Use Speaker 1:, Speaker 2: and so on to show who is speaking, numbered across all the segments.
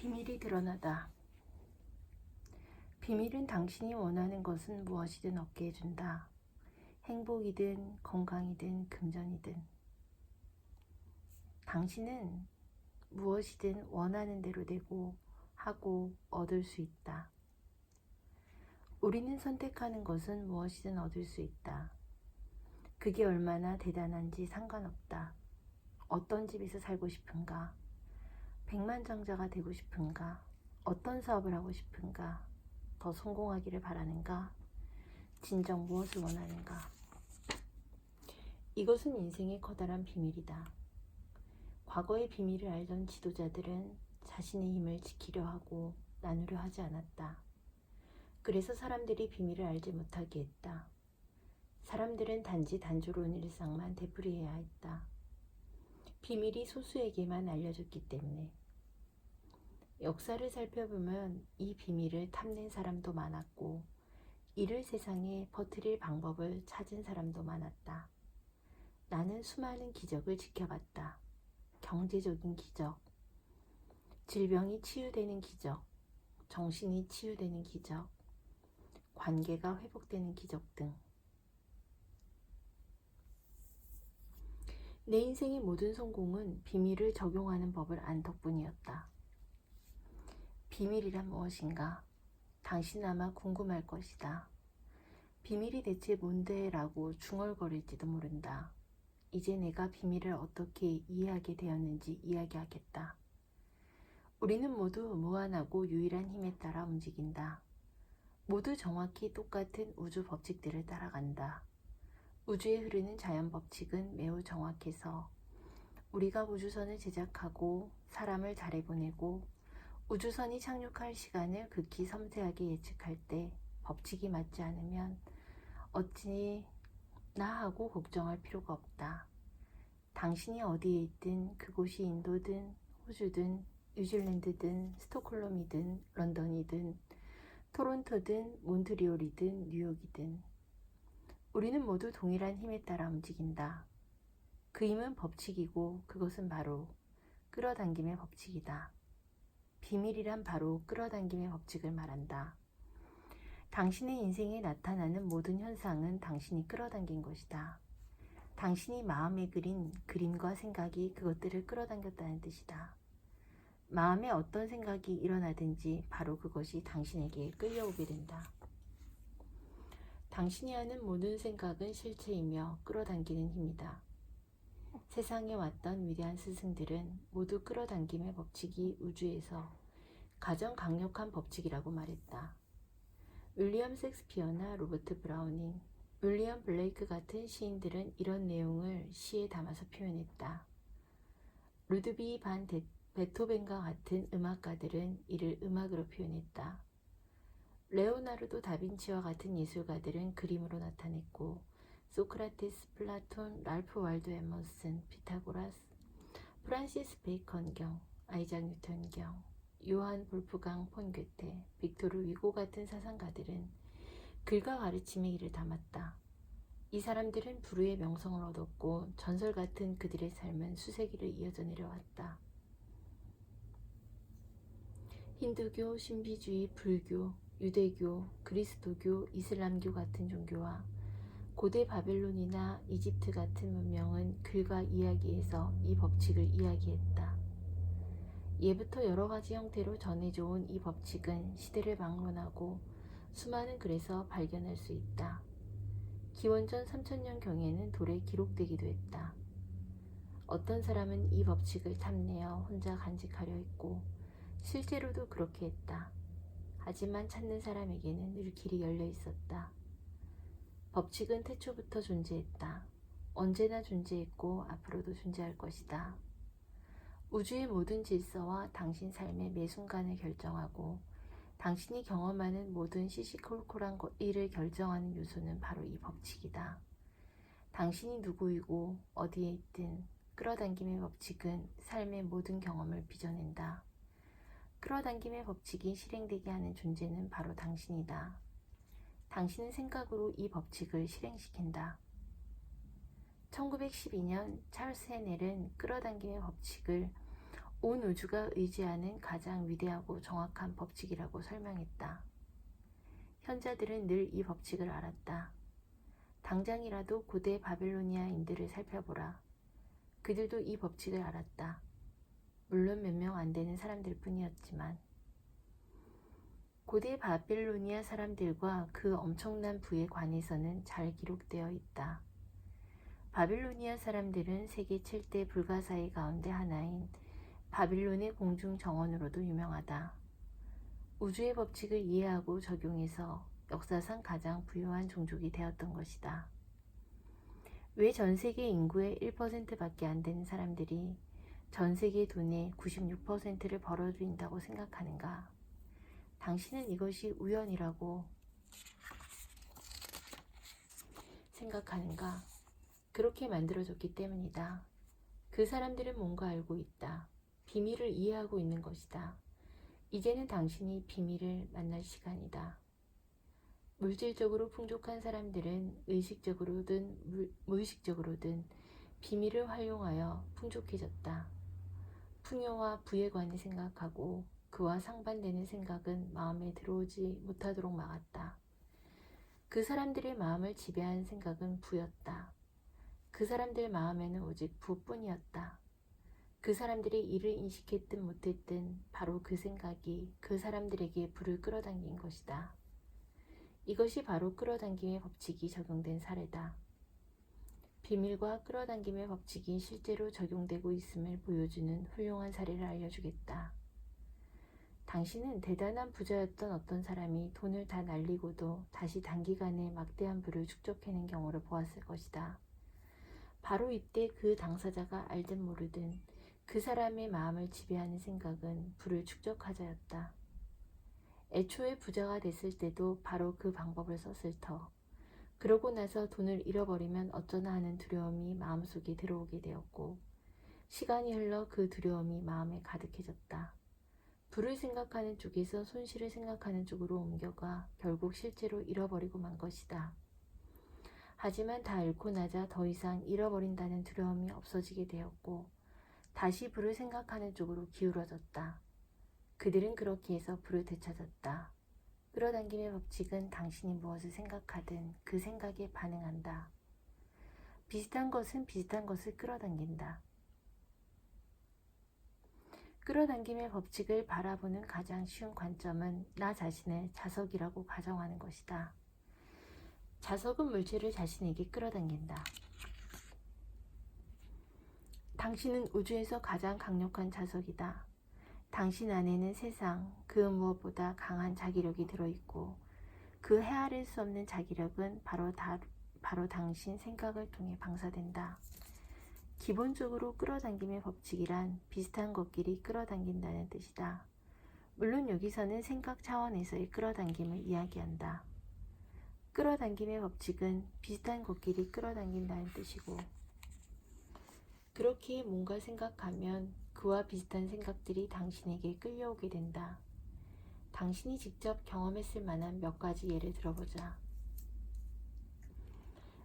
Speaker 1: 비밀이 드러나다. 비밀은 당신이 원하는 것은 무엇이든 얻게 해준다. 행복이든 건강이든 금전이든. 당신은 무엇이든 원하는 대로 되고 하고 얻을 수 있다. 우리는 선택하는 것은 무엇이든 얻을 수 있다. 그게 얼마나 대단한지 상관없다. 어떤 집에서 살고 싶은가? 백만장자가 되고 싶은가? 어떤 사업을 하고 싶은가? 더 성공하기를 바라는가? 진정 무엇을 원하는가? 이것은 인생의 커다란 비밀이다. 과거의 비밀을 알던 지도자들은 자신의 힘을 지키려 하고 나누려 하지 않았다. 그래서 사람들이 비밀을 알지 못하게 했다. 사람들은 단지 단조로운 일상만 되풀이해야 했다. 비밀이 소수에게만 알려졌기 때문에. 역사를 살펴보면 이 비밀을 탐낸 사람도 많았고 이를 세상에 퍼뜨릴 방법을 찾은 사람도 많았다. 나는 수많은 기적을 지켜봤다. 경제적인 기적, 질병이 치유되는 기적, 정신이 치유되는 기적, 관계가 회복되는 기적 등. 내 인생의 모든 성공은 비밀을 적용하는 법을 안 덕분이었다. 비밀이란 무엇인가? 당신은 아마 궁금할 것이다. 비밀이 대체 뭔데? 라고 중얼거릴지도 모른다. 이제 내가 비밀을 어떻게 이해하게 되었는지 이야기하겠다. 우리는 모두 무한하고 유일한 힘에 따라 움직인다. 모두 정확히 똑같은 우주 법칙들을 따라간다. 우주에 흐르는 자연 법칙은 매우 정확해서 우리가 우주선을 제작하고 사람을 달에 보내고 우주선이 착륙할 시간을 극히 섬세하게 예측할 때 법칙이 맞지 않으면 어찌 나 하고 걱정할 필요가 없다. 당신이 어디에 있든 그곳이 인도든 호주든 뉴질랜드든 스톡홀름이든 런던이든 토론토든 몬트리올이든 뉴욕이든 우리는 모두 동일한 힘에 따라 움직인다. 그 힘은 법칙이고 그것은 바로 끌어당김의 법칙이다. 비밀이란 바로 끌어당김의 법칙을 말한다. 당신의 인생에 나타나는 모든 현상은 당신이 끌어당긴 것이다. 당신이 마음에 그린 그림과 생각이 그것들을 끌어당겼다는 뜻이다. 마음에 어떤 생각이 일어나든지 바로 그것이 당신에게 끌려오게 된다. 당신이 하는 모든 생각은 실체이며 끌어당기는 힘이다. 세상에 왔던 위대한 스승들은 모두 끌어당김의 법칙이 우주에서 가장 강력한 법칙이라고 말했다. 윌리엄 셰익스피어나 로버트 브라우닝, 윌리엄 블레이크 같은 시인들은 이런 내용을 시에 담아서 표현했다. 루드비히 반 베토벤과 같은 음악가들은 이를 음악으로 표현했다. 레오나르도 다빈치와 같은 예술가들은 그림으로 나타냈고 소크라테스, 플라톤, 랄프 waldo 에머슨, 피타고라스, 프란시스 베이컨경, 아이작 뉴턴경, 요한 볼프강 폰 괴테, 빅토르 위고 같은 사상가들은 글과 가르침의 일을 담았다. 이 사람들은 불후의 명성을 얻었고 전설 같은 그들의 삶은 수세기를 이어져 내려왔다. 힌두교, 신비주의, 불교, 유대교, 그리스도교, 이슬람교 같은 종교와 고대 바벨론이나 이집트 같은 문명은 글과 이야기에서 이 법칙을 이야기했다. 예부터 여러 가지 형태로 전해져온 이 법칙은 시대를 막론하고 수많은 글에서 발견할 수 있다. 기원전 3000년경에는 돌에 기록되기도 했다. 어떤 사람은 이 법칙을 탐내어 혼자 간직하려 했고 실제로도 그렇게 했다. 하지만 찾는 사람에게는 늘 길이 열려 있었다. 법칙은 태초부터 존재했다. 언제나 존재했고 앞으로도 존재할 것이다. 우주의 모든 질서와 당신 삶의 매 순간을 결정하고 당신이 경험하는 모든 시시콜콜한 일을 결정하는 요소는 바로 이 법칙이다. 당신이 누구이고 어디에 있든 끌어당김의 법칙은 삶의 모든 경험을 빚어낸다. 끌어당김의 법칙이 실행되게 하는 존재는 바로 당신이다. 당신은 생각으로 이 법칙을 실행시킨다. 1912년 찰스 헤넬은 끌어당김의 법칙을 온 우주가 의지하는 가장 위대하고 정확한 법칙이라고 설명했다. 현자들은 늘 이 법칙을 알았다. 당장이라도 고대 바빌로니아인들을 살펴보라. 그들도 이 법칙을 알았다. 물론 몇 명 안 되는 사람들 뿐이었지만. 고대 바빌로니아 사람들과 그 엄청난 부에 관해서는 잘 기록되어 있다. 바빌로니아 사람들은 세계 7대 불가사의 가운데 하나인 바빌론의 공중 정원으로도 유명하다. 우주의 법칙을 이해하고 적용해서 역사상 가장 부유한 종족이 되었던 것이다. 왜 전 세계 인구의 1%밖에 안 되는 사람들이 전 세계 돈의 96%를 벌어들인다고 생각하는가? 당신은 이것이 우연이라고 생각하는가? 그렇게 만들어졌기 때문이다. 그 사람들은 뭔가 알고 있다. 비밀을 이해하고 있는 것이다. 이제는 당신이 비밀을 만날 시간이다. 물질적으로 풍족한 사람들은 의식적으로든 무의식적으로든 비밀을 활용하여 풍족해졌다. 풍요와 부에 관해 생각하고 그와 상반되는 생각은 마음에 들어오지 못하도록 막았다. 그 사람들의 마음을 지배한 생각은 부였다. 그 사람들 마음에는 오직 부뿐이었다. 그 사람들이 이를 인식했든 못했든 바로 그 생각이 그 사람들에게 불을 끌어당긴 것이다. 이것이 바로 끌어당김의 법칙이 적용된 사례다. 비밀과 끌어당김의 법칙이 실제로 적용되고 있음을 보여주는 훌륭한 사례를 알려주겠다. 당신은 대단한 부자였던 어떤 사람이 돈을 다 날리고도 다시 단기간에 막대한 부를 축적해낸 경우를 보았을 것이다. 바로 이때 그 당사자가 알든 모르든 그 사람의 마음을 지배하는 생각은 부를 축적하자였다. 애초에 부자가 됐을 때도 바로 그 방법을 썼을 터. 그러고 나서 돈을 잃어버리면 어쩌나 하는 두려움이 마음속에 들어오게 되었고 시간이 흘러 그 두려움이 마음에 가득해졌다. 부를 생각하는 쪽에서 손실을 생각하는 쪽으로 옮겨가 결국 실제로 잃어버리고 만 것이다. 하지만 다 잃고 나자 더 이상 잃어버린다는 두려움이 없어지게 되었고 다시 부를 생각하는 쪽으로 기울어졌다. 그들은 그렇게 해서 부를 되찾았다. 끌어당김의 법칙은 당신이 무엇을 생각하든 그 생각에 반응한다. 비슷한 것은 비슷한 것을 끌어당긴다. 끌어당김의 법칙을 바라보는 가장 쉬운 관점은 나 자신을 자석이라고 가정하는 것이다. 자석은 물질을 자신에게 끌어당긴다. 당신은 우주에서 가장 강력한 자석이다. 당신 안에는 세상 그 무엇보다 강한 자기력이 들어있고 그 헤아릴 수 없는 자기력은 바로 당신 생각을 통해 방사된다. 기본적으로 끌어당김의 법칙이란 비슷한 것끼리 끌어당긴다는 뜻이다. 물론 여기서는 생각 차원에서의 끌어당김을 이야기한다. 끌어당김의 법칙은 비슷한 것끼리 끌어당긴다는 뜻이고 그렇게 뭔가 생각하면 그와 비슷한 생각들이 당신에게 끌려오게 된다. 당신이 직접 경험했을 만한 몇 가지 예를 들어보자.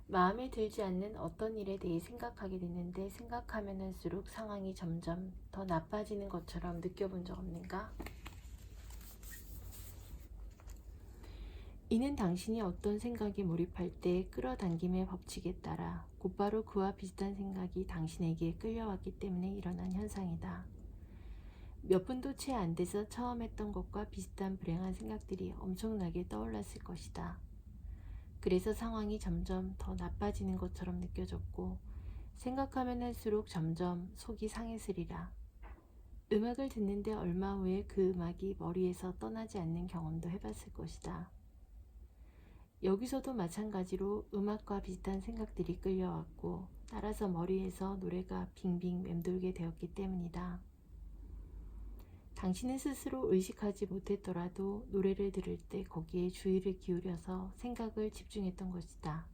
Speaker 1: 마음에 들지 않는 어떤 일에 대해 생각하게 됐는데 생각하면 할수록 상황이 점점 더 나빠지는 것처럼 느껴본 적 없는가? 이는 당신이 어떤 생각에 몰입할 때 끌어당김의 법칙에 따라 곧바로 그와 비슷한 생각이 당신에게 끌려왔기 때문에 일어난 현상이다. 몇 분도 채 안 돼서 처음 했던 것과 비슷한 불행한 생각들이 엄청나게 떠올랐을 것이다. 그래서 상황이 점점 더 나빠지는 것처럼 느껴졌고 생각하면 할수록 점점 속이 상했으리라. 음악을 듣는데 얼마 후에 그 음악이 머리에서 떠나지 않는 경험도 해봤을 것이다. 여기서도 마찬가지로 음악과 비슷한 생각들이 끌려왔고 따라서 머리에서 노래가 빙빙 맴돌게 되었기 때문이다. 당신은 스스로 의식하지 못했더라도 노래를 들을 때 거기에 주의를 기울여서 생각을 집중했던 것이다.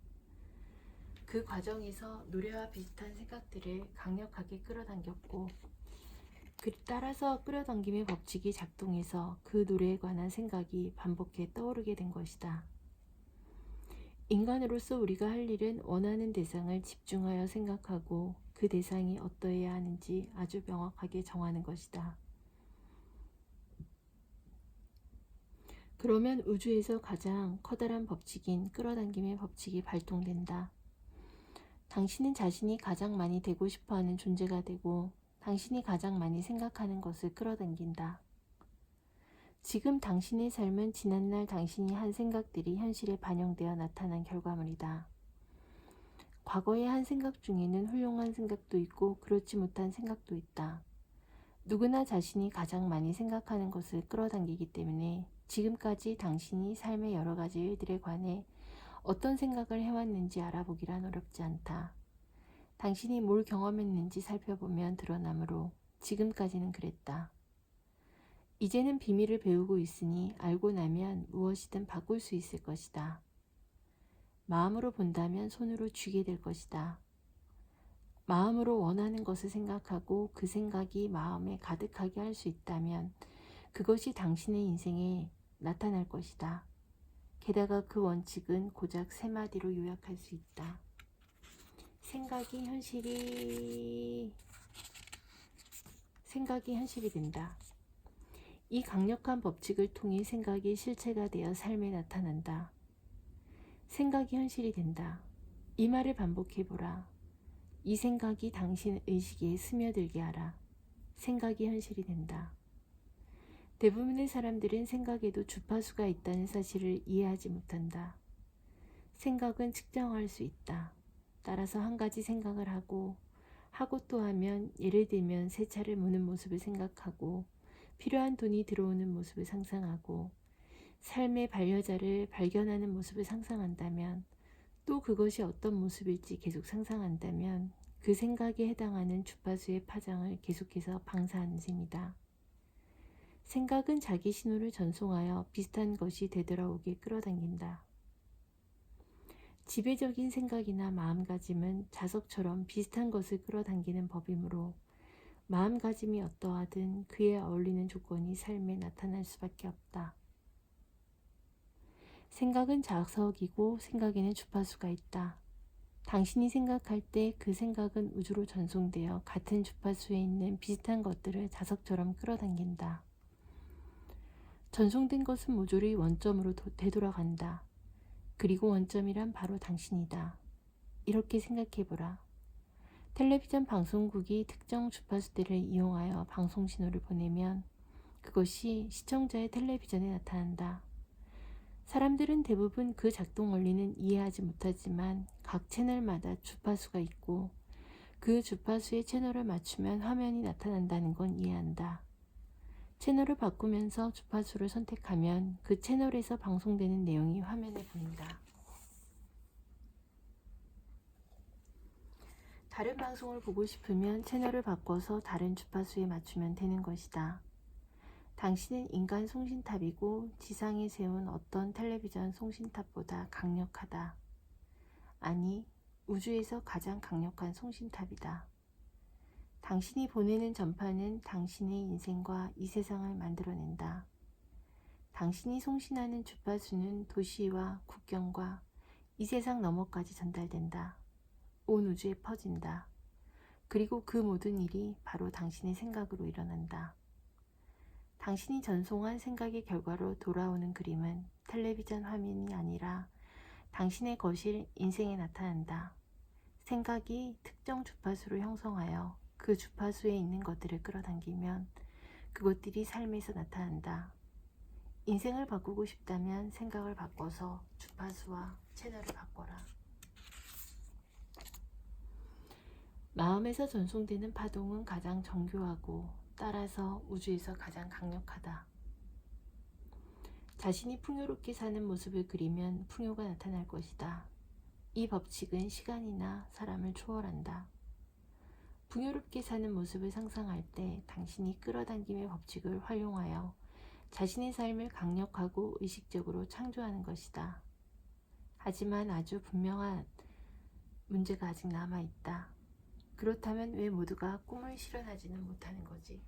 Speaker 1: 그 과정에서 노래와 비슷한 생각들을 강력하게 끌어당겼고 따라서 끌어당김의 법칙이 작동해서 그 노래에 관한 생각이 반복해 떠오르게 된 것이다. 인간으로서 우리가 할 일은 원하는 대상을 집중하여 생각하고 그 대상이 어떠해야 하는지 아주 명확하게 정하는 것이다. 그러면 우주에서 가장 커다란 법칙인 끌어당김의 법칙이 발동된다. 당신은 자신이 가장 많이 되고 싶어하는 존재가 되고 당신이 가장 많이 생각하는 것을 끌어당긴다. 지금 당신의 삶은 지난날 당신이 한 생각들이 현실에 반영되어 나타난 결과물이다. 과거의 한 생각 중에는 훌륭한 생각도 있고 그렇지 못한 생각도 있다. 누구나 자신이 가장 많이 생각하는 것을 끌어당기기 때문에 지금까지 당신이 삶의 여러 가지 일들에 관해 어떤 생각을 해왔는지 알아보기란 어렵지 않다. 당신이 뭘 경험했는지 살펴보면 드러나므로 지금까지는 그랬다. 이제는 비밀을 배우고 있으니 알고 나면 무엇이든 바꿀 수 있을 것이다. 마음으로 본다면 손으로 쥐게 될 것이다. 마음으로 원하는 것을 생각하고 그 생각이 마음에 가득하게 할 수 있다면 그것이 당신의 인생에 나타날 것이다. 게다가 그 원칙은 고작 세 마디로 요약할 수 있다. 생각이 현실이 된다. 이 강력한 법칙을 통해 생각이 실체가 되어 삶에 나타난다. 생각이 현실이 된다. 이 말을 반복해보라. 이 생각이 당신 의식에 스며들게 하라. 생각이 현실이 된다. 대부분의 사람들은 생각에도 주파수가 있다는 사실을 이해하지 못한다. 생각은 측정할 수 있다. 따라서 한 가지 생각을 하고 또 하면 예를 들면 새 차를 모는 모습을 생각하고 필요한 돈이 들어오는 모습을 상상하고 삶의 반려자를 발견하는 모습을 상상한다면 또 그것이 어떤 모습일지 계속 상상한다면 그 생각에 해당하는 주파수의 파장을 계속해서 방사하는 셈이다. 생각은 자기 신호를 전송하여 비슷한 것이 되돌아오게 끌어당긴다. 지배적인 생각이나 마음가짐은 자석처럼 비슷한 것을 끌어당기는 법이므로 마음가짐이 어떠하든 그에 어울리는 조건이 삶에 나타날 수밖에 없다. 생각은 자석이고 생각에는 주파수가 있다. 당신이 생각할 때 그 생각은 우주로 전송되어 같은 주파수에 있는 비슷한 것들을 자석처럼 끌어당긴다. 전송된 것은 모조리 원점으로 되돌아간다. 그리고 원점이란 바로 당신이다. 이렇게 생각해보라. 텔레비전 방송국이 특정 주파수대를 이용하여 방송 신호를 보내면 그것이 시청자의 텔레비전에 나타난다. 사람들은 대부분 그 작동 원리는 이해하지 못하지만 각 채널마다 주파수가 있고 그 주파수의 채널을 맞추면 화면이 나타난다는 건 이해한다. 채널을 바꾸면서 주파수를 선택하면 그 채널에서 방송되는 내용이 화면에 보인다. 다른 방송을 보고 싶으면 채널을 바꿔서 다른 주파수에 맞추면 되는 것이다. 당신은 인간 송신탑이고 지상에 세운 어떤 텔레비전 송신탑보다 강력하다. 아니, 우주에서 가장 강력한 송신탑이다. 당신이 보내는 전파는 당신의 인생과 이 세상을 만들어낸다. 당신이 송신하는 주파수는 도시와 국경과 이 세상 너머까지 전달된다. 온 우주에 퍼진다. 그리고 그 모든 일이 바로 당신의 생각으로 일어난다. 당신이 전송한 생각의 결과로 돌아오는 그림은 텔레비전 화면이 아니라 당신의 거실 인생에 나타난다. 생각이 특정 주파수를 형성하여 그 주파수에 있는 것들을 끌어당기면 그것들이 삶에서 나타난다. 인생을 바꾸고 싶다면 생각을 바꿔서 주파수와 채널을 바꿔라. 마음에서 전송되는 파동은 가장 정교하고 따라서 우주에서 가장 강력하다. 자신이 풍요롭게 사는 모습을 그리면 풍요가 나타날 것이다. 이 법칙은 시간이나 사람을 초월한다. 풍요롭게 사는 모습을 상상할 때 당신이 끌어당김의 법칙을 활용하여 자신의 삶을 강력하고 의식적으로 창조하는 것이다. 하지만 아주 분명한 문제가 아직 남아있다. 그렇다면 왜 모두가 꿈을 실현하지는 못하는 거지?